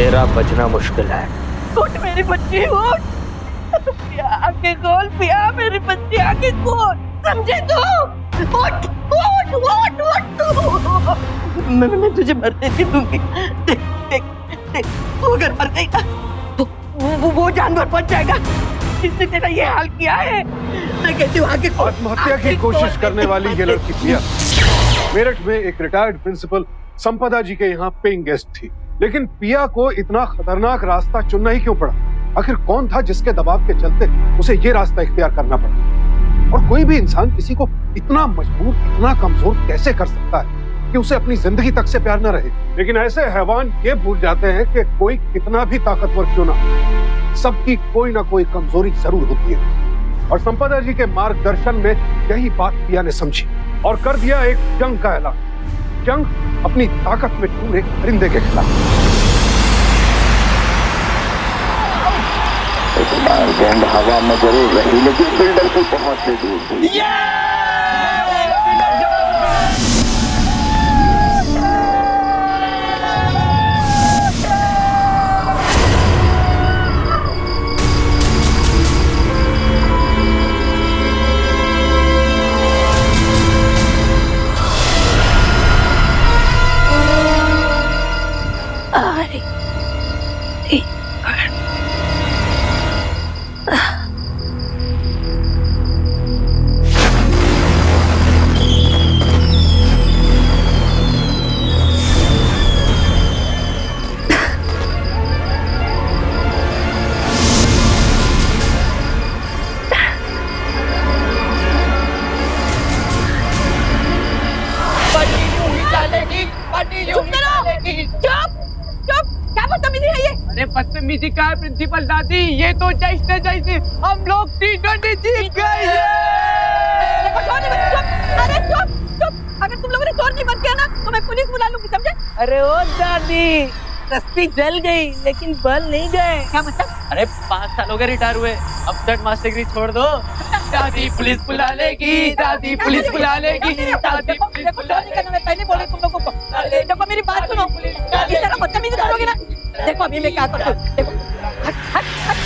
तेरा बचना मुश्किल है। उठ मेरी बच्ची उठ, पिया आके खोल, पिया मेरी बच्ची आके खोल, समझे तू? उठ उठ उठ उठ। मैं तुझे मरने नहीं दूंगी। देख देख देख, तू अगर मर गई ना तो वो जानवर बच जाएगा जिसने तेरा ये हाल किया है। मैं कहती हूँ आगे खोल। आत्महत्या की कोशिश करने वाली ये लड़की पिया मेरठ में एक रिटायर्ड प्रिंसिपल संपदा जी के यहाँ पेइंग गेस्ट थी। लेकिन पिया को इतना खतरनाक रास्ता चुनना ही क्यों पड़ा? आखिर कौन था जिसके दबाव के चलते उसे ये रास्ता इख्तियार करना पड़ा? और कोई भी इंसान किसी को इतना मजबूर, इतना कमजोर कैसे कर सकता है कि उसे अपनी जिंदगी तक से प्यार न रहे? लेकिन ऐसे हैवान ये भूल जाते हैं कि कोई कितना भी ताकतवर क्यों ना, सबकी कोई ना कोई कमजोरी जरूर होती है। और संपदा जी के मार्गदर्शन में यही बात पिया ने समझी और कर दिया एक जंग का ऐलान। जंग अपनी ताकत में टूट एक परिंदे के खिलाफ। गेंद हवा में जरूर रही लेकिन फील्डर की पहुंच से दूर थी। बदतमीजी का है प्रिंसिपल दादी, ये तो जैसे जैसे हम लोग T20 जीत गए। अरे चुप चुप, अगर तुम लोगों ने शोर नहीं बंद किया ना तो मैं पुलिस बुला लूंगी, समझे? अरे ओ दादी, रस्सी जल गई लेकिन बल नहीं गए। क्या मतलब? अरे 5 साल हो गए रिटायर हुए, अब तक मास्टर डिग्री छोड़ दो। दादी पुलिस बुला लेगी, दादी पुलिस बुला लेगी, दादी पुलिस बुला लेगी। मैं पहले बोले तुम लोगों को। देखो मेरी बात सुनो, इस तरह बदतमीजी करोगे ना, देखो अभी मैं क्या करता हूँ। देखो हट हट हट।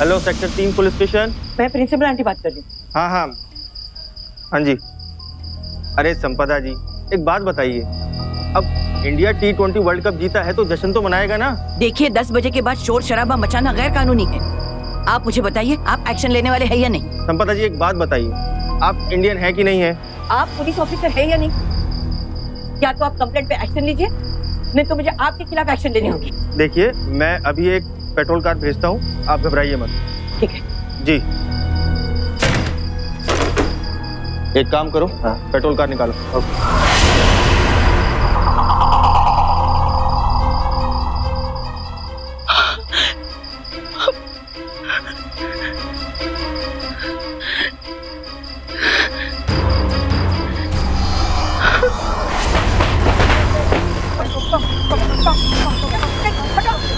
Hello sector 3 police station. मैं प्रिंसिपल आंटी बात कर रही हूँ। हाँ हाँ हाँ जी। अरे संपदा जी, एक बात बताइए, अब इंडिया T20 वर्ल्ड कप जीता है तो जश्न तो मनाएगा ना? देखिए 10 बजे के बाद शोर शराबा मचाना गैर कानूनी है। आप मुझे बताइए, आप एक्शन लेने वाले हैं या नहीं? संपदा जी एक बात बताइए, आप इंडियन है कि नहीं है? आप पुलिस ऑफिसर है या नहीं? क्या तो आप कंप्लेंट पे एक्शन लीजिए, नहीं तो मुझे आपके खिलाफ एक्शन लेनी होगी। देखिए मैं अभी एक पेट्रोल कार भेजता हूँ, आप घबराइए मत। ठीक है जी। एक काम करो, पेट्रोल कार निकालो।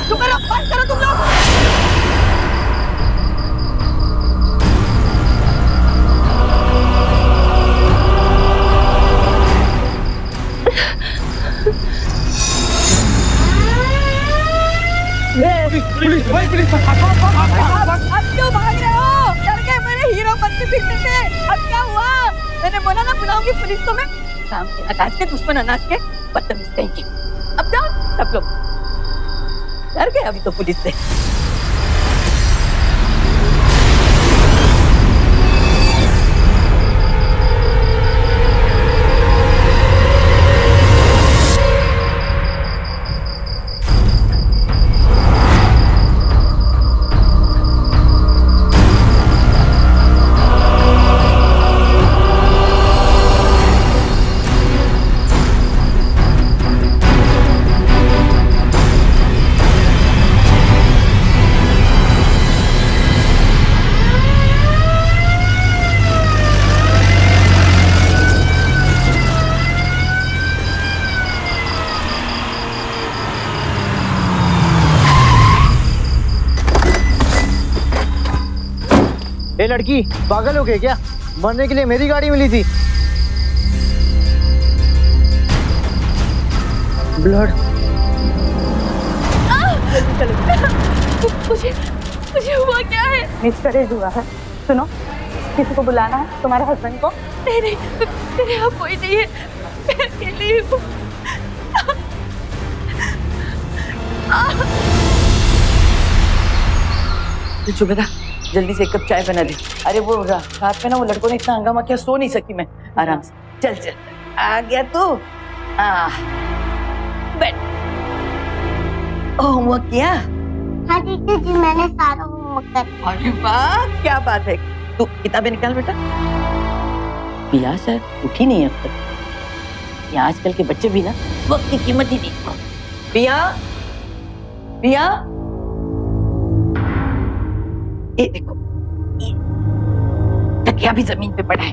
चुप करो, बंद करो तुम लोग। पुलिस भाई, पुलिस अब क्यों भाग रहे हो? डर गए मेरे हीरो बनते फिरने से? अब क्या हुआ? मैंने बोला ना बुलाऊंगी पुलिस को मैं। काम के अनाज के दुश्मन अनाज के बदतमीज कहीं की। अब जाओ सब लोग, डर गए अभी तो पुलिस से। ए लड़की, पागल हो गए क्या? मरने के लिए मेरी गाड़ी मिली थी। ब्लड। मुझे हुआ क्या है? मिसकैरेज हुआ है। सुनो, किसी को बुलाना है, तुम्हारे हस्बैंड को। नहीं मेरे यहाँ कोई नहीं है, मैं अकेली हूँ। जुबेदा, जल्दी से एक कप चाय बना दे। अरे वो रात में ना वो लड़कों ने इतना हंगामा किया, सो नहीं सकी मैं आराम से। चल चल, आ गया तू। बैठ। होमवर्क किया? हाँ टीचर जी, मैंने सारा होमवर्क कर लिया। अरे वाह, क्या बात है। तू किताबें निकाल बेटा। पिया शायद उठी नहीं अब तक। ये आजकल के बच्चे भी ना वक्त की कीमत ही नहीं। पिया, पिया, ये देखो, ये तकिया भी जमीन पे पड़ा है।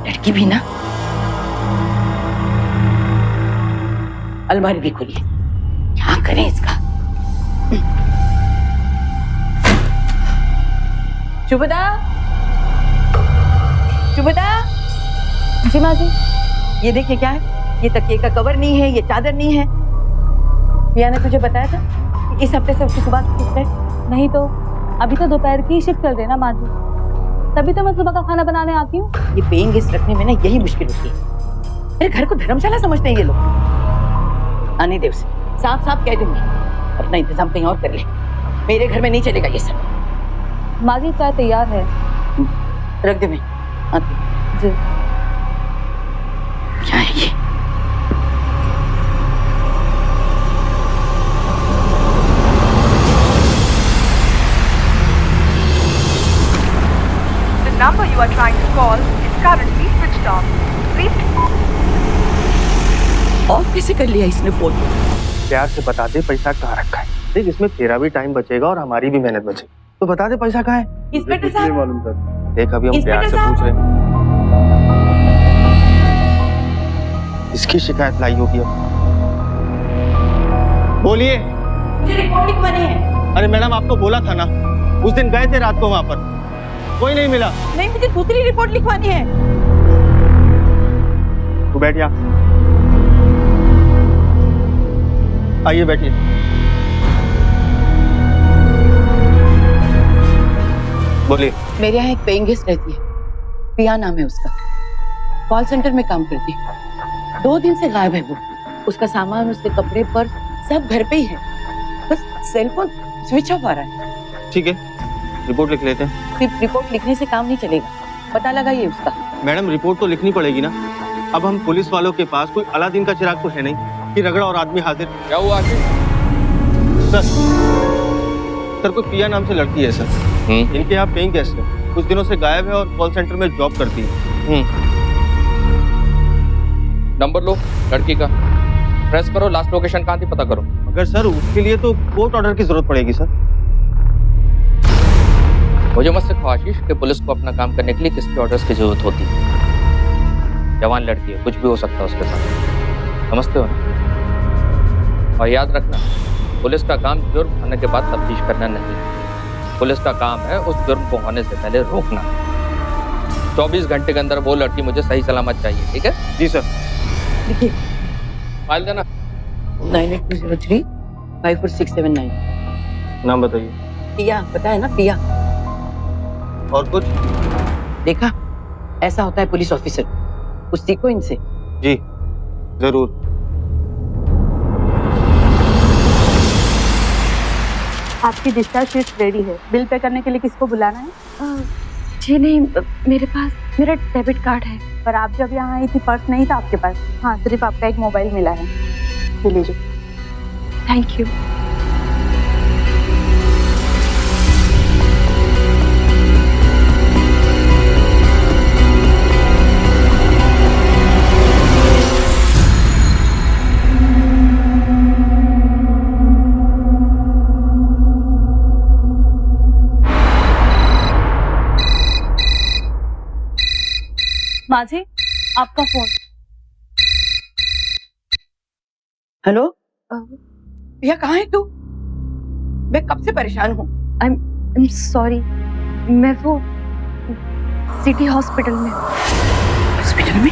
लड़की भी ना। अलमारी भी खुली है, क्या करें इसका। शुभदा, शुभदा। जी माँ जी। ये देखिए क्या है, ये तकिए का कवर नहीं है, ये चादर नहीं है। पिया ने तुझे बताया था कि इस हफ्ते से उसकी सुबह की शिफ्ट है। नहीं तो अभी तो दोपहर की शिफ्ट चल रही है ना माँ जी, तभी तो मैं सुबह का खाना बनाने आती हूँ। ये पेइंग गेस्ट रखने में ना यही मुश्किल होती है। मेरे घर को धर्मशाला समझते हैं ये लोग। आने दे उसे, साफ साफ कह दूंगी, अपना इंतजाम कहीं और कर ले। मेरे घर में नहीं चलेगा ये सब। माँ जी चाय तैयार है। रख दे, मैं आती। जी। क्या है ये? The number you are trying to call is currently switched off. Please. Of कैसे कर लिया इसने फोन? प्यार से बता दे पैसा कहाँ रखा है। देख, इसमें तेरा भी टाइम बचेगा और हमारी भी मेहनत बचेगी। तो बता दे पैसा कहाँ है। इंस्पेक्टर साहब, मालूम कर। देख, अभी हम प्यार से पूछ रहे हैं। इसकी शिकायत लाई होगी अब। बोलिए। मुझे रिपोर्ट लिखवानी है। अरे मैडम, आपको बोला था ना, उस दिन गए थे रात को वहाँ पर, कोई नहीं मिला। नहीं, मुझे दूसरी रिपोर्ट लिखवानी है। तू बैठ जा। आइए बैठिए। बोलिए। मेरे यहाँ एक पेइंग गेस्ट रहती है, पिया नाम है उसका। कॉल सेंटर में काम करती है। 2 दिन से गायब है वो। उसका सामान, उसके कपड़े, पर्स सब घर पे ही है। बस सेलफोन स्विच ऑफ आ रहा है। ठीक है, रिपोर्ट लिख लेते हैं। सिर्फ रिपोर्ट लिखने से काम नहीं चलेगा, पता लगाइए उसका। मैडम, रिपोर्ट तो लिखनी पड़ेगी ना। अब हम पुलिस वालों के पास कोई अलादीन का चिराग तो है नहीं कि रगड़ा और आदमी हाजिर। क्या हुआ आखिर? सर कोई पिया नाम से लड़की है सर। इनके यहाँ पेइंग गेस्ट है, कुछ दिनों से गायब है और कॉल सेंटर में जॉब करती है। नंबर लो लड़की का, प्रेस करो, लास्ट लोकेशन कहाँ थी पता करो। मगर सर उसके लिए तो कोर्ट ऑर्डर की जरूरत पड़ेगी सर। मुझे मत सिखाओ आशीष कि पुलिस को अपना काम करने के लिए किसके ऑर्डर्स की जरूरत होती है। जवान लड़की है, कुछ भी हो सकता है उसके साथ, समझते हो ना? और याद रखना, पुलिस का काम जुर्म होने के बाद तफ्तीश करना नहीं। पुलिस का काम है उस जुर्म को होने से पहले रोकना। 24 घंटे के अंदर वो लड़की मुझे सही सलामत चाहिए, ठीक है? जी सर। लिखिए। फाइल देना। 9803 54679। नाम बताइए। पिया, पता है ना पिया? और कुछ? देखा, ऐसा होता है पुलिस ऑफिसर, कुछ सीखो इनसे। जी जरूर। आपकी डिस्चार्ज शीट रेडी है। बिल पे करने के लिए किसको बुलाना है? जी नहीं, मेरे पास मेरा डेबिट कार्ड है। पर आप जब यहाँ आई थी पर्स नहीं था आपके पास। हाँ, सिर्फ आपका एक मोबाइल मिला है। ये लीजिए। Thank you. माँ जी, आपका फोन। हेलो, पिया कहाँ है तू? मैं कब से परेशान हूँ। I'm sorry, मैं वो सिटी हॉस्पिटल में। हॉस्पिटल में?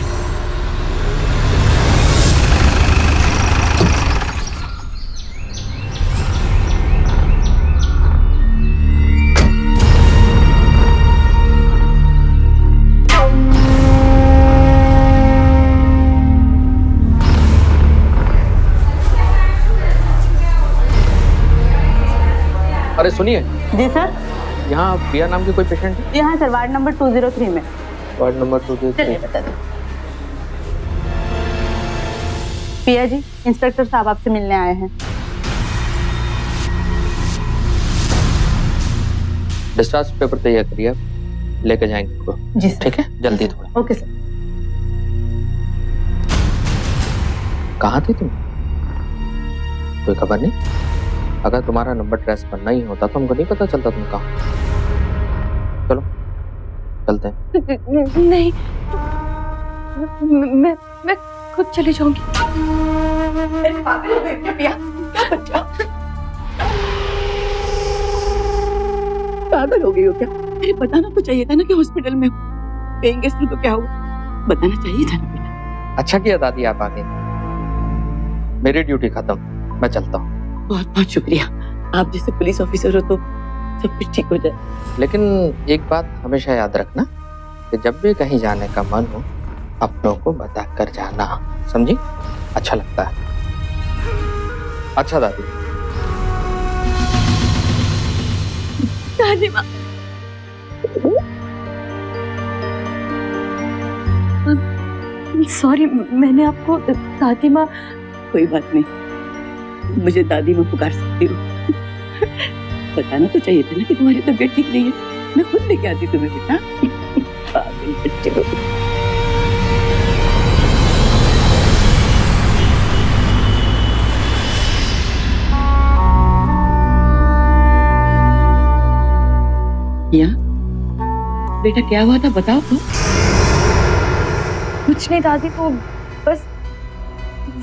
अरे सुनिए, जी सर। यहाँ प्रिया नाम की कोई पेशेंट है? जी हाँ सर, वार्ड नंबर 203 में। Ward number 203। बता दो। पिया जी, इंस्पेक्टर साहब आपसे मिलने आए हैं। डिस्चार्ज पेपर तैयार करिए, लेके जाएंगे उनको। जी सर। ठीक है, जल्दी थोड़ा। Okay sir. कहाँ थी तुम? कोई खबर नहीं? अगर तुम्हारा नंबर ट्रेस करना ही होता तो हमको नहीं पता चलता तुम कहाँ। चलो चलते हैं। नहीं, मैं खुद चली जाऊंगी। पागल हो गई क्या पिया? क्या बच्चा? पागल हो गई हो क्या? अरे बताना तो चाहिए था ना कि हॉस्पिटल में पेइंग गेस्ट तो क्या हुआ? बताना चाहिए था ना बेटा। अच्छा किया दादी आप आ गई। मेरी ड्यूटी खत्म, मैं चलता हूँ। बहुत बहुत शुक्रिया। आप जैसे पुलिस ऑफिसर हो तो सब कुछ ठीक हो जाए। लेकिन एक बात हमेशा याद रखना कि जब भी कहीं जाने का मन हो अपनों को बता कर जाना, समझी? अच्छा लगता है। अच्छा दादी। दादी माँ, सॉरी, मैंने आपको दादी माँ। कोई बात नहीं, मुझे दादी माँ पुकार सकती हो। बताना तो चाहिए था ना कि तुम्हारी तबीयत ठीक नहीं है। मैं खुद लेके आती तुम्हें बेटा। पागल बच्चे हो। या बेटा क्या हुआ था बताओ तो। कुछ नहीं दादी, तो बस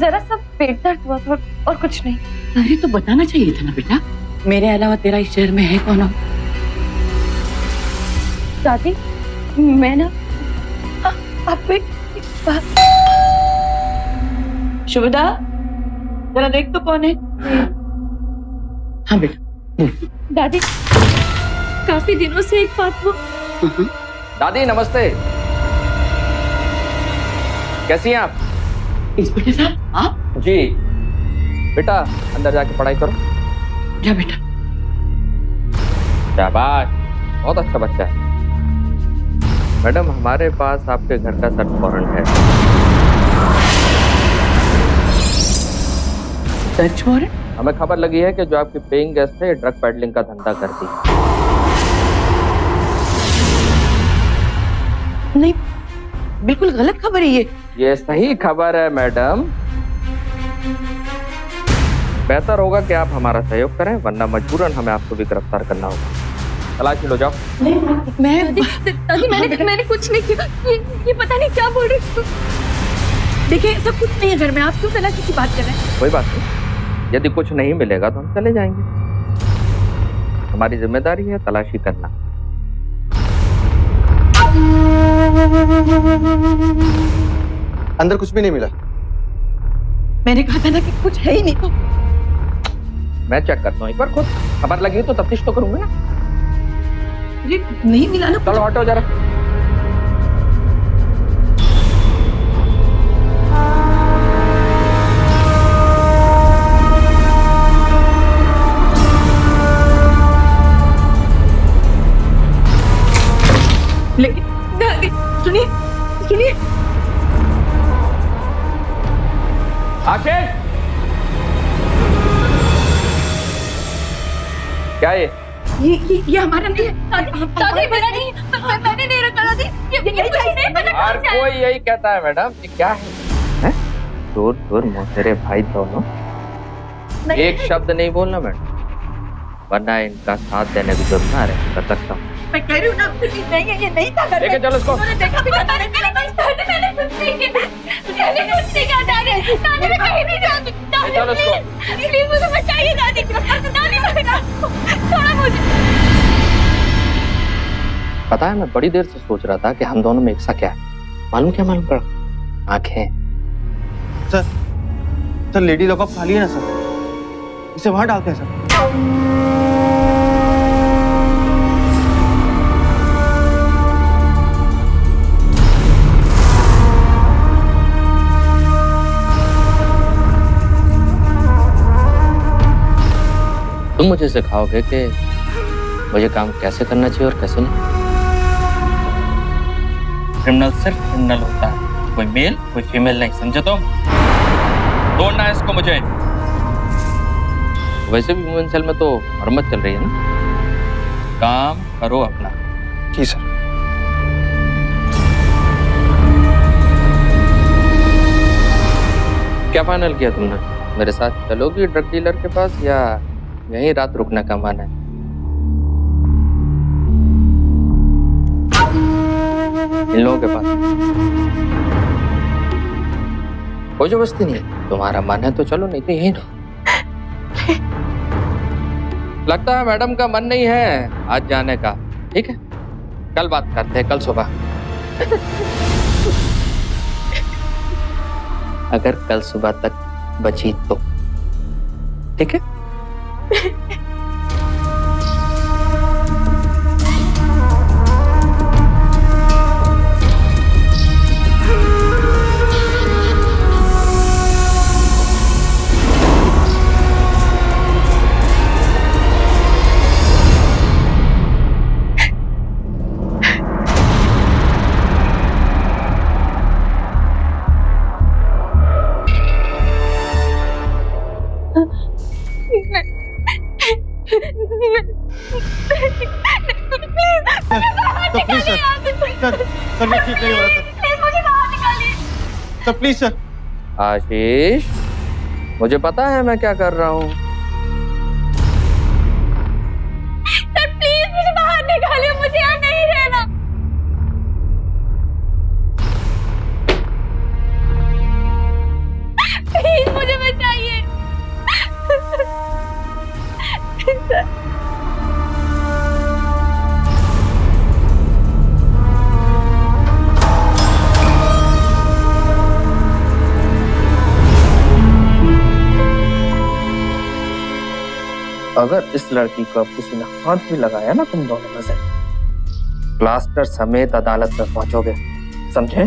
जरा सा पेट दर्द हुआ था और कुछ नहीं। अरे तो बताना चाहिए था ना बेटा। मेरे अलावा तेरा इस शहर में है कौन? हो दादी, मैं ना आपको एक बात। शुभदा, जरा देख तो कौन है। हाँ बेटा। दादी, काफी दिनों से एक बात वो। दादी नमस्ते, कैसी हैं आप? इंस्पेक्टर साहब आप? जी बेटा, अंदर जाके पढ़ाई करो। जा बेटा। शाबाश, बहुत अच्छा बच्चा है। मैडम, हमारे पास आपके घर का सर्च वारंट है। Search warrant? हमें खबर लगी है कि जो आपकी पेइंग गेस्ट है ड्रग पेडलिंग का धंधा करती है। नहीं, बिल्कुल गलत खबर है ये सही खबर है मैडम। बेहतर होगा कि आप हमारा सहयोग करें, वरना मजबूरन हमें आपको भी गिरफ्तार करना होगा। तलाशी लो, जाओ। मैं दादी, मैंने कुछ नहीं किया। ये पता नहीं क्या बोल रही हूँ। देखिए सब कुछ नहीं है घर में, आप क्यों तलाशी की बात कर रहे हैं? कोई बात नहीं, यदि कुछ नहीं मिलेगा तो हम चले जाएंगे। हमारी जिम्मेदारी है तलाशी करना। अंदर कुछ भी नहीं मिला। मैंने कहा था ना कि कुछ है ही नहीं। तो मैं चेक करता हूँ एक बार खुद। खबर लगी तो तफ्तीश तो करूंगा ना। अरे नहीं मिला ना। चलो हटो जरा। लेकिन दादी सुनिए सुनिए। आशीष, क्या ये हमारा नहीं है। दादी मेरा नहीं, मैंने नहीं रखा दादी। ये मुझे नहीं पता। हर कोई यही कहता है मैडम। ये क्या है? दूर दूर मोहतरे भाई दोनों, एक शब्द नहीं बोलना मैडम, वरना इनका साथ देने की जरूरत ना रहे। कर सकता हूँ। मैं कह रही हूँ ना नहीं, ये नहीं था घर में। लेके चलो इसको। मैंने देखा भी था। मैंने कुछ नहीं किया। मैंने कुछ नहीं किया दादी। दादी मैं कहीं नहीं जाती। दादी चलो इसको। प्लीज मुझे बचाइए दादी। दादी छोड़ा मुझे। पता है, मैं बड़ी देर से सोच रहा था कि हम दोनों में एक सा क्या है। मालूम क्या मालूम पड़ा? आंखें। सर लेडी लॉकअप खाली है ना सर, इसे वहां डालते हैं सर। तुम मुझे सिखाओगे कि मुझे काम कैसे करना चाहिए और कैसे नहीं। क्रिमिनल सिर्फ क्रिमिनल होता है, कोई मेल कोई फीमेल नहीं, समझे तुम? तोड़ना है इसको मुझे। वैसे भी वुमेन सेल में तो मरम्मत चल रही है ना, काम करो अपना। जी सर। क्या फाइनल किया तुमने? मेरे साथ चलोगी ड्रग डीलर के पास या यहीं रात रुकने का मन है? इन लोगों के पास कोई जबरदस्ती नहीं है, तुम्हारा मन है तो चलो, नहीं तो यहीं रहो। लगता है मैडम का मन नहीं है आज जाने का। ठीक है, कल बात करते हैं, कल सुबह। अगर कल सुबह तक बची तो ठीक है। तो प्लीज सर, सर ये ठीक नहीं हो रहा सर, मुझे बाहर निकालिए सर प्लीज सर। आशीष, मुझे पता है मैं क्या कर रहा हूँ। सर प्लीज मुझे बाहर निकालिए, मुझे यहाँ नहीं रहना। प्लीज मुझे बचाइए। अगर इस लड़की को अब किसी ने हाथ भी लगाया ना तुम दोनों में से, प्लास्टर समेत अदालत में पहुंचोगे, समझे?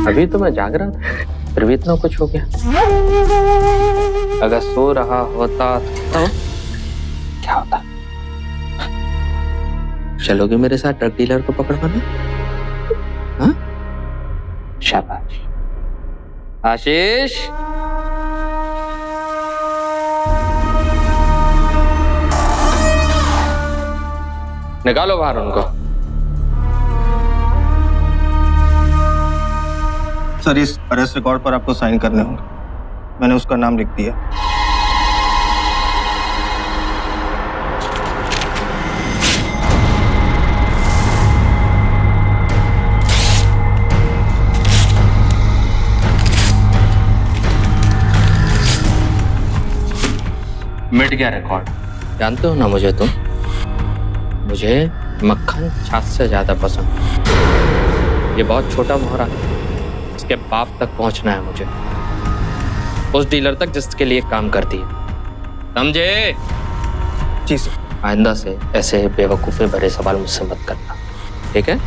अभी तो मैं जाग रहा था, फिर भी इतना कुछ हो गया। अगर सो रहा होता तो क्या होता? चलोगे मेरे साथ ड्रग डीलर को पकड़वाने? हाँ? शाबाश। आशीष, निकालो बाहर उनको। सर इस अरेस्ट रिकॉर्ड पर आपको साइन करने होंगे, मैंने उसका नाम लिख दिया। मिट गया रिकॉर्ड। जानते हो ना मुझे तुम, मुझे मक्खन छाछ से ज्यादा पसंद। ये बहुत छोटा मोहरा है, इसके बाप तक पहुंचना है मुझे, उस डीलर तक जिसके लिए काम करती है, समझे? जी सर। आइंदा से ऐसे बेवकूफे भरे सवाल मुझसे मत करना, ठीक है?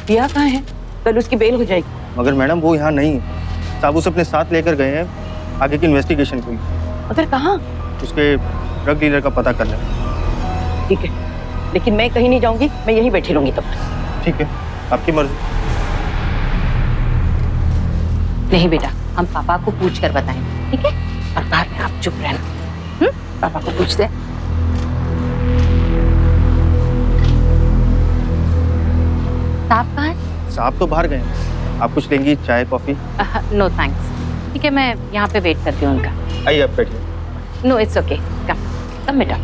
पिया कहाँ है? कल उसकी बेल हो जाएगी। मगर मैडम वो यहाँ नहीं है, साहब उसे अपने साथ लेकर गए हैं आगे की इन्वेस्टिगेशन के लिए। मगर कहाँ? उसके ड्रग डीलर का पता करने। ठीक है, लेकिन मैं कहीं नहीं जाऊंगी, मैं यहीं बैठी रहूंगी तब तक। ठीक है, आपकी मर्जी। नहीं बेटा, हम पापा को पूछ कर बताएंगे, ठीक है? और बाद में आप चुप रहना। पापा को पूछ दे। साहब कहाँ है? साहब तो बाहर गए हैं। आप कुछ लेंगी, चाय कॉफी? नो थैंक्स, ठीक है, मैं यहाँ पे वेट करती हूँ उनका। आइए आप बैठिए। नो इट्स ओके, कम कम बेटा,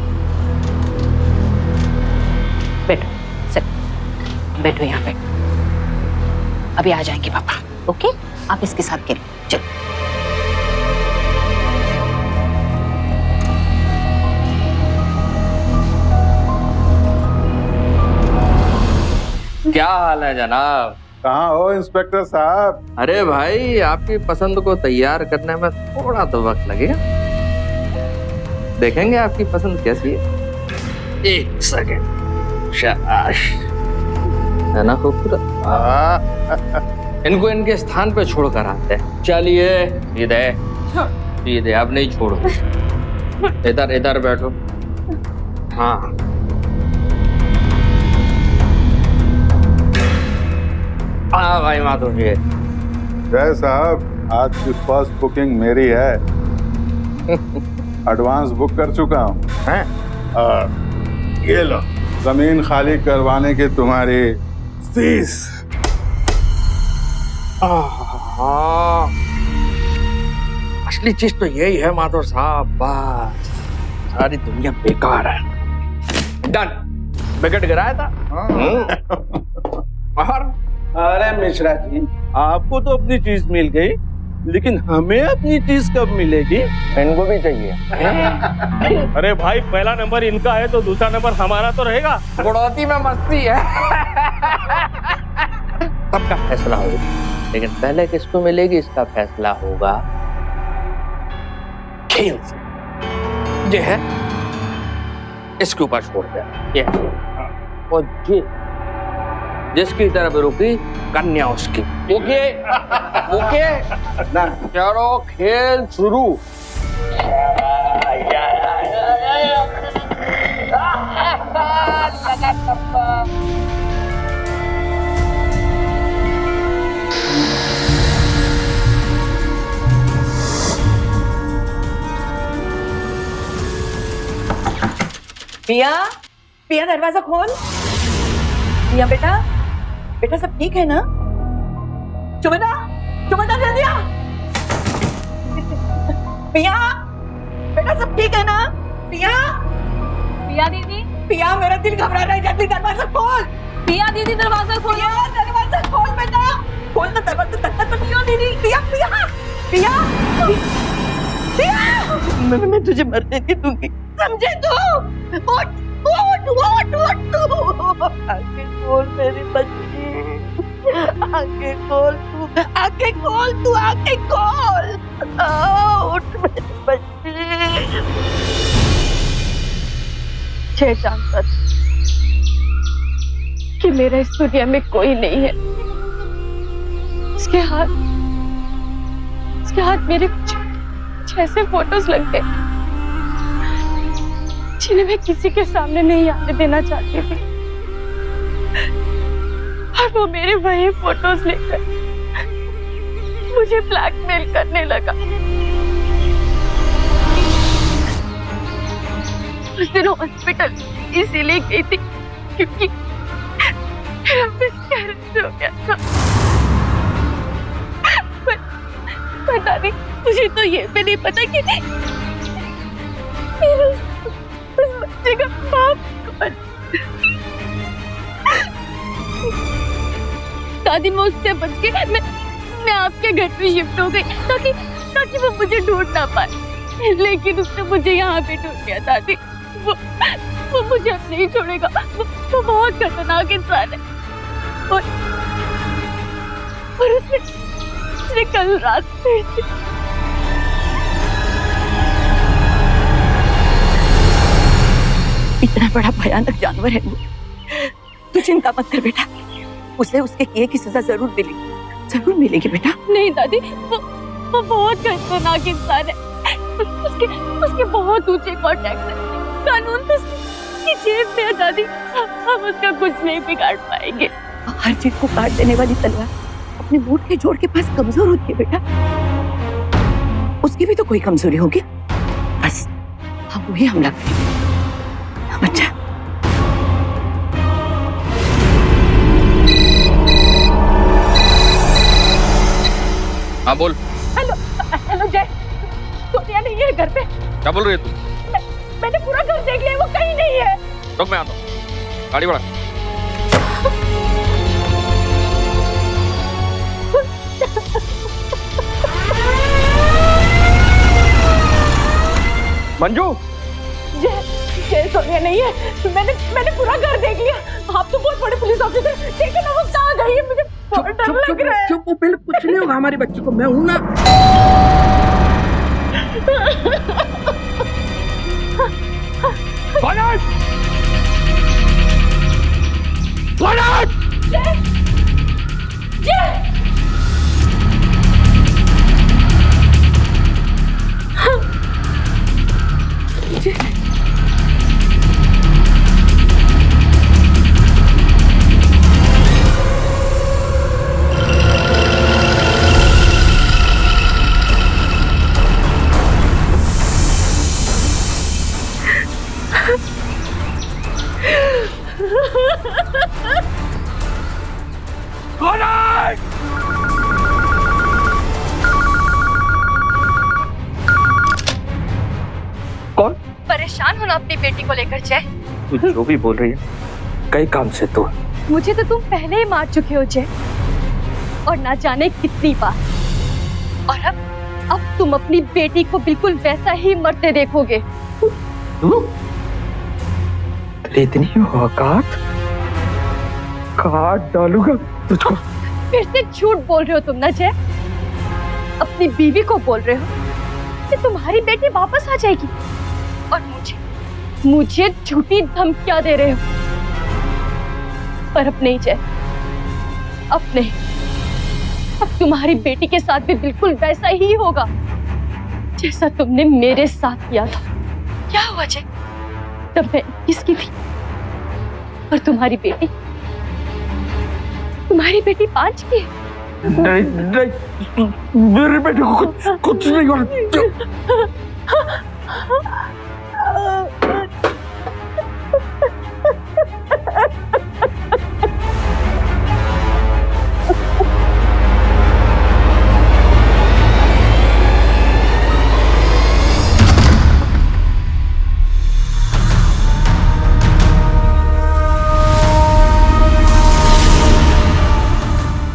बैठो, सिट, बैठो यहाँ पे। अभी आ जाएंगे पापा, ओके? आप इसके साथ खेलो, चलो। क्या हाल है जनाब? कहाँ हो इंस्पेक्टर साहब? अरे भाई, आपकी पसंद को तैयार करने में थोड़ा तो वक्त लगेगा। देखेंगे आपकी पसंद कैसी है। एक सेकंड, शाबाश, है ना खूबसूरत? इनको इनके स्थान पे छोड़कर आते हैं। चलिए सीधे सीधे, अब नहीं छोड़ो, इधर इधर बैठो। हाँ, हाँ भाई माधव जी। जय साहब, आज की फर्स्ट बुकिंग मेरी है। एडवांस बुक कर चुका हूँ। ये लो, जमीन खाली करवाने की तुम्हारी फीस। हाँ, असली चीज तो यही है माधव साहब, बस सारी दुनिया बेकार है। डन, विकेट गिराया था। और अरे मिश्रा जी, आपको तो अपनी चीज मिल गई, लेकिन हमें अपनी चीज कब मिलेगी? इनको भी चाहिए। अरे भाई, पहला नंबर इनका है तो दूसरा नंबर हमारा तो रहेगा। बुढ़ौती में मस्ती है। सबका फैसला होगा, लेकिन पहले किसको मिलेगी इसका फैसला होगा खेल से। ये है, इसके ऊपर छोड़ दे। ये और ये जिसकी तरफ रुकी कन्या उसकी। ओके ओके ना, चलो खेल शुरू। पिया, पिया दरवाजा खोल। पिया बेटा, बेटा सब ठीक है ना? चुमना, चुमना जल्दी आ। पिया, बेटा सब ठीक है ना? पिया, पिया दीदी, पिया मेरा दिल घबरा रहा है, जल्दी दरवाजा खोल। पिया दीदी दरवाजा खोलो। पिया दरवाजा खोल बेटा, खोल ना दरवाजा, तक तो पिया दीदी। पिया पिया पिया पिया, मैं तुझे मरने नहीं दूंगी, समझे तू? उठ उठ उठ उठ तू, आंखें खोल मेरी बच्ची, आंखें खोल तू, आंखें खोल तू, आंखें खोल। उठ मेरी बच्ची। 6 जानता था कि मेरा इस दुनिया में कोई नहीं है। उसके हाथ मेरे कुछ ऐसे फोटोज लग गए जिन्हें मैं किसी के सामने नहीं आने देना चाहती थी, और वो मेरे वही फोटोज लेकर मुझे ब्लैकमेल करने लगा। उस दिन हॉस्पिटल इसीलिए गई थी क्योंकि मेरा मिसकैरेज हो गया था। पता नहीं, मुझे तो ये भी नहीं पता कि मेरे उस बच्चे का बाप कौन। दादी, मैं उससे बच के मैं आपके घर पे शिफ्ट हो गई ताकि वो मुझे ढूंढ ना पाए, लेकिन उसने मुझे यहाँ पे ढूंढ लिया। दादी, वो मुझे अब नहीं छोड़ेगा। वो बहुत खतरनाक इंसान है, और उसने कल रात फिर से इतना बड़ा भयानक जानवर है वो। तू चिंता मत कर बेटा, उसे उसके किए की सजा जरूर मिलेगी बेटा। नहीं दादी, वो बहुत खतरनाक इंसान है। उसके बहुत ऊंचे कॉन्टैक्ट है। कानून तो उसकी जेब में है दादी, हम उसका कुछ नहीं बिगाड़ पाएंगे। हर चीज को काट देने वाली तलवार अपने मोट के जोड़ के पास कमजोर होती है बेटा। उसकी भी तो कोई कमजोरी होगी, बस हम वही हमला करेंगे। बच्चा हाँ बोल। हेलो हेलो जय, सोनिया नहीं है घर पे। क्या बोल रही है तू? मैंने पूरा घर देख लिया, वो कहीं नहीं है। रुक, मैं आता हूँ, गाड़ी बढ़ा। मंजू, जय सोनिया नहीं है। मैंने पूरा घर देख लिया। आप तो बहुत बड़े पुलिस ऑफिसर, देखो ना वो कहाँ गई है। मुझे बहुत डर लग रहा है। चुप, पहले कुछ नहीं होगा हमारी बच्ची को, मैं हूं ना। कौन? परेशान हो ना अपनी बेटी को लेकर जय। तू जो भी बोल रही है, कई काम से तू। मुझे तो तुम पहले ही मार चुके हो जय, और ना जाने कितनी बार। और अब तुम अपनी बेटी को बिल्कुल वैसा ही मरते देखोगे। इतनी औकात, काट डालूंगा तुझको। फिर से झूठ बोल रहे हो तुम ना जय। अपनी बीवी को बोल रहे हो कि तुम्हारी बेटी वापस आ जाएगी, और मुझे झूठी धमकियां दे रहे हो। पर अब नहीं जय, अब नहीं। अब तुम्हारी बेटी के साथ भी बिल्कुल वैसा ही होगा जैसा तुमने मेरे साथ किया था। क्या हुआ जय? तब मैं किसकी थी और तुम्हारी बेटी 5 की है। नहीं, मेरी बेटी को कुछ नहीं हुआ।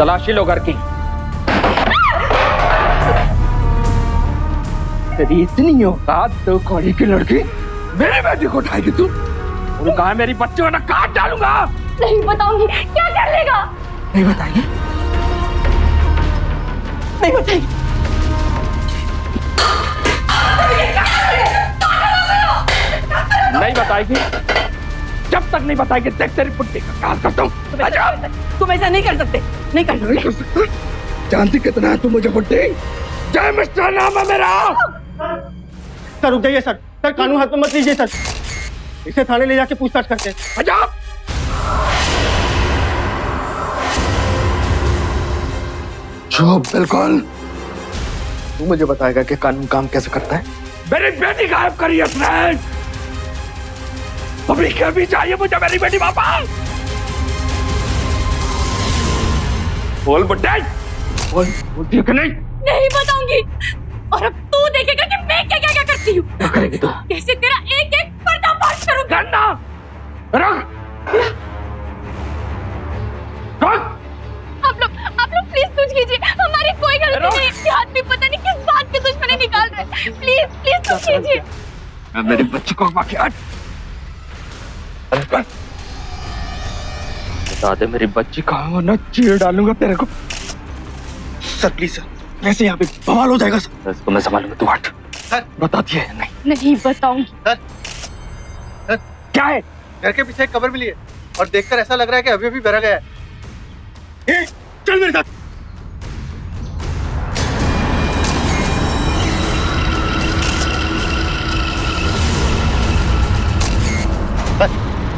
तलाशी लो घर की। तेरी इतनी औकात तो कौड़ी की लड़की मेरी बेटी को उठाएगी तू? और कहा मेरी बच्ची को ना काट डालूंगा। नहीं बताऊंगी। क्या कर लेगा? नहीं बताएगी, नहीं बताएगी। नहीं बताएगी। जब तक नहीं बताएगी देख तेरी पुट्टी का क्या करता हूँ। तुम ऐसा नहीं कर सकते, नहीं कर सकते। जानती कितना है तू मुझे पुट्टी? जय मिस्टर नाम है मेरा। सर रुक जाइए सर, कानून हाथ में मत लीजिए सर। इसे थाने ले जाके पूछताछ करते हैं। अजाब! चुप, बिल्कुल। तू मुझे बताएगा कि कानून काम कैसे करता है? मेरी बेटी गायब करी उसने। अभी क्या भी चाहिए मुझे मेरी बेटी वापस। बोल बुड्ढे, बोल कि नहीं? नहीं बताऊंगी। और अब तू देखेगा कि मैं क्या क्या क्या करती हूँ। क्या करेगी तू? कैसे तेरा एक एक पर्दाफाश करूंगी। करना। रख। आप लोग प्लीज कुछ कीजिए। हमारी कोई गलती नहीं है। इसके हाथ में पता नहीं किस बात की दुश्मनी निकाल रहे हैं। प्लीज कुछ कीजिए। मेरे बच्चे को बाकी बता दे मेरी बच्ची कहाँ, वरना चीर डालूंगा तेरे को। सर प्लीज सर, वैसे यहाँ पे बवाल हो जाएगा सर। इसको मैं संभालूंगा, तू हट। सर बताती है नहीं बताऊंगी। सर क्या है? घर के पीछे एक कब्र मिली है और देखकर ऐसा लग रहा है कि अभी अभी भरा गया है। चल मेरे साथ।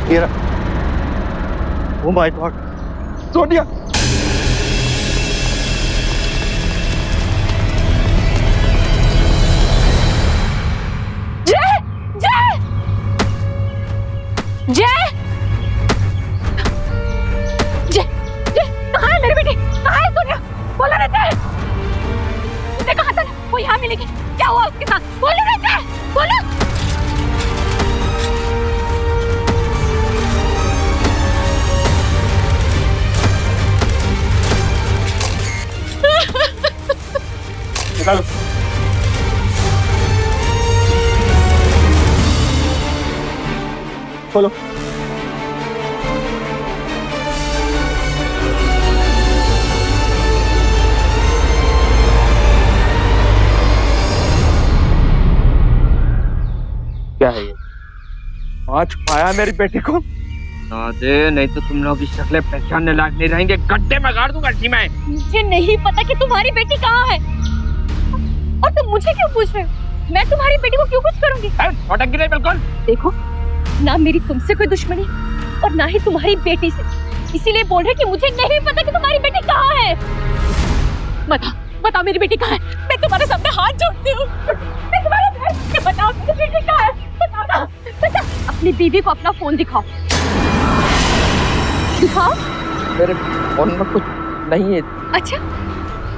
मेरा ओह माय गॉड, सोनिया जय जय जय कहाँ है मेरी बेटी? कहाँ है सोनिया? बोलो ना जय। तुमने कहा था ना वो यहाँ मिलेगी, क्या हुआ उसके साथ? बोलो ना जय, बोलो। निकालो। खोलो। क्या है ये? आज पाया मेरी बेटी को? दे, नहीं तो तुम लोग की शक्लें पहचानने लायक नहीं रहेंगे। गड्ढे में गाड़ दूंगा मैं। मुझे नहीं पता कि तुम्हारी बेटी कहाँ है, और तुम मुझे क्यों पूछ रहे हो? मैं तुम्हारी बेटी को क्यों कुछ करूंगी? भटक नहीं बिल्कुल। देखो, ना मेरी तुमसे कोई दुश्मनी और ना ही तुम्हारी बेटी से, इसीलिए बोल रहे कि मुझे नहीं पता कि तुम्हारी बेटी कहाँ है। बताओ बताओ मेरी बेटी कहाँ है? मैं तुम्हारे सामने हाथ जोड़ती हूँ, मैं तुम्हारे सामने, बताओ मेरी बेटी कहाँ है? बताओ ना, बताओ। अपनी बीवी को अपना फोन दिखाओ, दिखाओ। मेरे फोन में कुछ नहीं है। अच्छा,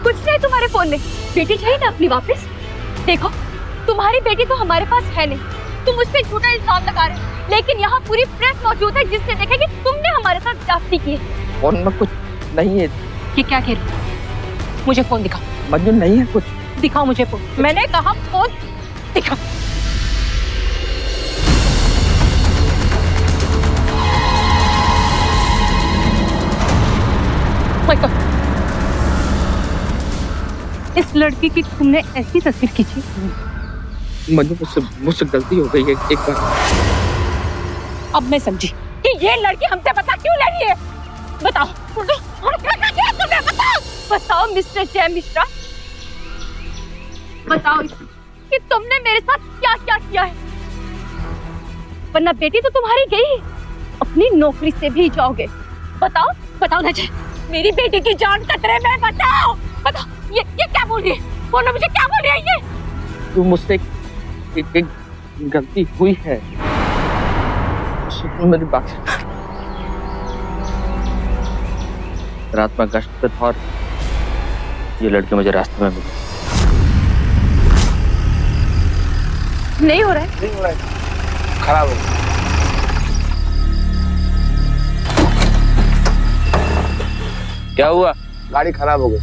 कुछ नहीं तुम्हारे फोन में? बेटी चाहिए ना अपनी वापस? देखो, तुम्हारी बेटी तो हमारे पास है नहीं, तुम उस पर झूठा इल्जाम लगा रहे हो, लेकिन यहाँ पूरी प्रेस मौजूद है जिसने देखा कि तुमने हमारे साथ जाती की है। फोन में कुछ नहीं है। ये क्या कह रही? मुझे फोन दिखाओ। मंजू नहीं है कुछ। दिखाओ मुझे फोन। मैंने कहा फोन दिखाओ। इस लड़की की तुमने ऐसी तस्वीर खींची? मंजू मुझसे गलती हो गई है एक बार। अब मैं समझी कि ये लड़की हमसे पता क्यों ले रही है। बताओ तुमने, बताओ बताओ मिस्टर जय मिश्रा, बताओ कि तुमने मेरे साथ क्या क्या किया है, वरना बेटी तो तुम्हारी गई, अपनी नौकरी से भी जाओगे। बताओ बताओ ना जय, मेरी बेटी की जान खतरे में, बताओ बताओ। ये क्या बोल रही है? बोलो मुझे, क्या बोल रही है ये? तू मुझसे एक गलती हुई है, मेरी बात। रात में गश्त पे था और ये लड़की मुझे रास्ते में मिली। नहीं हो रहा है, नहीं हो रहा है, खराब हो गया। क्या हुआ? गाड़ी खराब हो गई।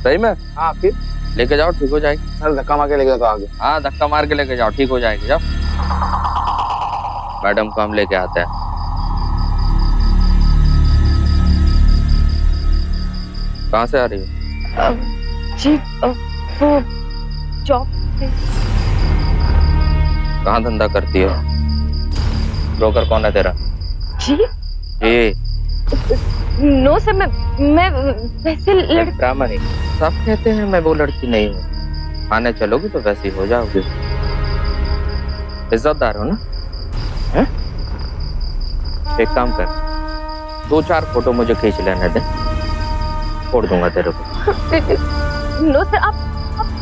सही में? हाँ, फिर लेके जाओ, ठीक हो जाएगी। सर धक्का मार के लेके तो आगे। हाँ, धक्का मार के लेके जाओ, ठीक हो जाएगी। जाओ, मैडम को हम लेके आते हैं। कहाँ से आ रही हो? जी वो जॉब से। कहाँ धंधा करती हो? ब्रोकर कौन है तेरा? जी जी नो सर, मैं वैसे ड्रामा नहीं। सब कहते हैं मैं वो लड़की नहीं हूँ, आने चलोगी तो वैसे ही हो जाओगी। इज्जतदार हो ना? है? एक काम कर, 2-4 फोटो मुझे खींच लेने दे, छोड़ दूंगा तेरे को। नो सर, आप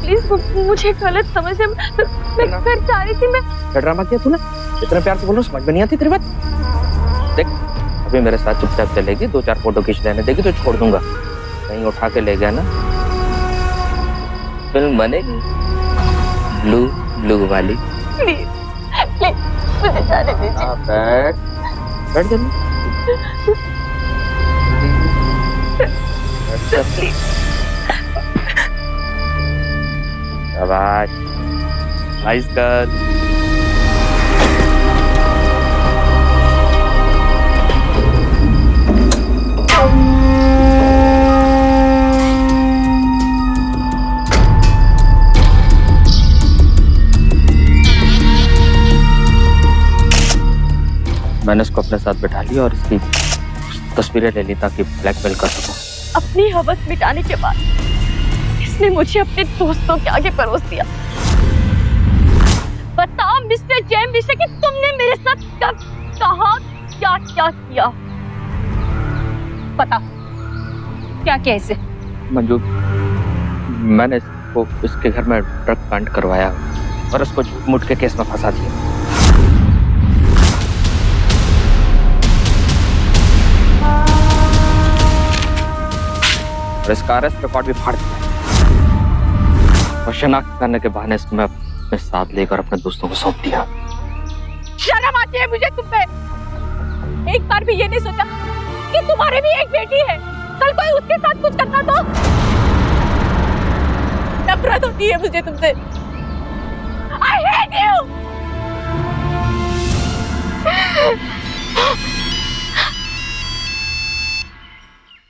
प्लीज मुझे गलत समझ, मैं कर चाह रही थी। मैं क्या ड्रामा किया तूने? इतने प्यार से बोल रहा हूँ, समझ में नहीं आती तेरी बात? देख, अभी मेरे साथ चुपचाप चलेगी, 2-4 फोटो खींच लेने देगी तो छोड़ दूंगा। कहीं उठा के ले गया ना, फिल्म बनेगी ब्लू ब्लू वाली। प्लीज प्लीज मुझे जाने दीजिए। बैठ बैठ जल्दी। शाबाश, नाइस गर्ल। मैंने इसको अपने साथ बैठा लिया और इसकी तस्वीरें ले ली ताकि ब्लैकमेल कर सकूं। अपनी हवस मिटाने के बाद इसने मुझे अपने दोस्तों के आगे परोस दिया। बताओ मिस्टर जय मिश्रा कि तुमने मेरे साथ कब, कहाँ, क्या क्या किया? बताओ क्या क्या इसे? मंजू, मैंने इसको इसके घर में ड्रग कांड करवाया और उसको झूठ मूठ के केस में फंसा दिया। और इसका अरेस्ट रिकॉर्ड भी फाड़ दिया और शनाख्त करने के बहाने इसको मैं अपने साथ लेकर अपने दोस्तों को सौंप दिया। शर्म आती है मुझे तुम पे। एक बार भी ये नहीं सोचा कि तुम्हारे भी एक बेटी है, कल कोई उसके साथ कुछ करता तो। नफरत होती है मुझे तुमसे। I hate you!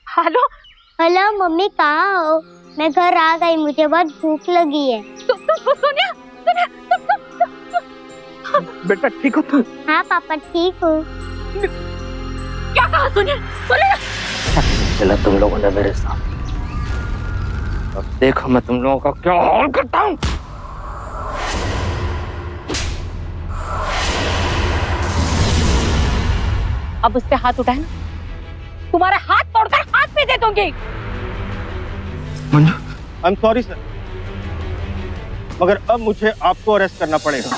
Hello hello mummy, कहाँ हो? मैं घर आ गई, मुझे बहुत भूख लगी है। सोनिया, बेटा ठीक हो तुम? हाँ पापा ठीक हूँ। क्या कहा सोनिया? चला तुम लोगों ने मेरे साथ, अब देखो मैं तुम लोगों का क्या हाल करता हूँ। अब उस पे हाथ उठाए ना, तुम्हारा हाथ तोड़कर हाथ पे दे दूंगी। Manju, I am sorry sir, मगर अब मुझे आपको अरेस्ट करना पड़ेगा।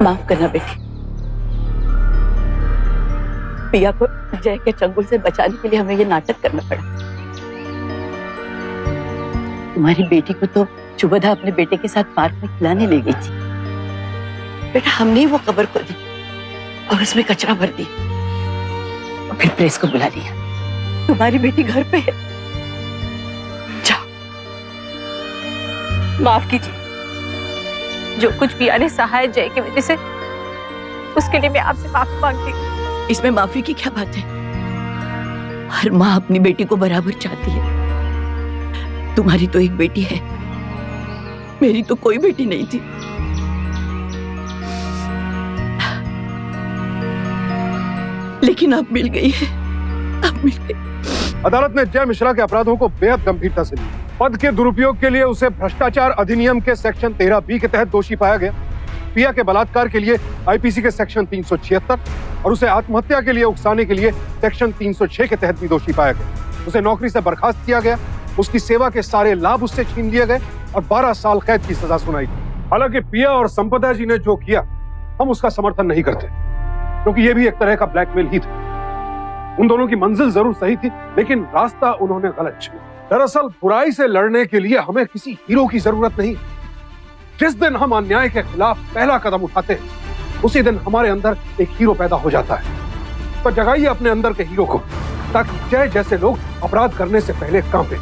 माफ करना बेटी, पिया को जय के चंगुल से बचाने के लिए हमें ये नाटक करना पड़ा। तुम्हारी बेटी को तो शुभदा अपने बेटे के साथ पार्क में खिलाने ले गई थी। बेटा हमने ही वो कब्र खोदी और उसमें कचरा भर दिया और फिर प्रेस को बुला लिया। तुम्हारी बेटी घर पे है, जाओ। माफ कीजिए, जो कुछ पिया ने सहा है जय की वजह से, उसके लिए मैं आपसे माफी मांगती हूँ। इसमें माफी की क्या बात है? हर माँ अपनी बेटी को बराबर चाहती है। तुम्हारी तो एक बेटी है, मेरी तो कोई बेटी नहीं थी। लेकिन अब मिल गई है, अब मिल गई। अदालत ने जय मिश्रा के अपराधों को बेहद गंभीरता से लिया। पद के दुरुपयोग के लिए उसे भ्रष्टाचार अधिनियम के सेक्शन 13B के तहत दोषी पाया गया। पिया के बलात्कार के लिए आईपीसी के सेक्शन 376 और उसे आत्महत्या के लिए उकसाने के लिए सेक्शन 306 के तहत भी दोषी पाया गया। उसे नौकरी से बर्खास्त किया गया, उसकी सेवा के सारे लाभ उससे छीन लिए गए और 12 साल कैद की सजा सुनाई गई। हालांकि पिया और संपदा जी ने जो किया, हम उसका समर्थन नहीं करते, क्योंकि ये भी एक तरह का ब्लैकमेल ही था। उन दोनों की मंजिल जरूर सही थी, लेकिन रास्ता उन्होंने गलत चुना। दरअसल बुराई से लड़ने के लिए हमें किसी हीरो की जरूरत नहीं। जिस दिन हम अन्याय के खिलाफ पहला कदम उठाते हैं, उसी दिन हमारे अंदर एक हीरो पैदा हो जाता है। तो जगाइए अपने अंदर के हीरो को, ताकि जय जैसे लोग अपराध करने से पहले कांपे।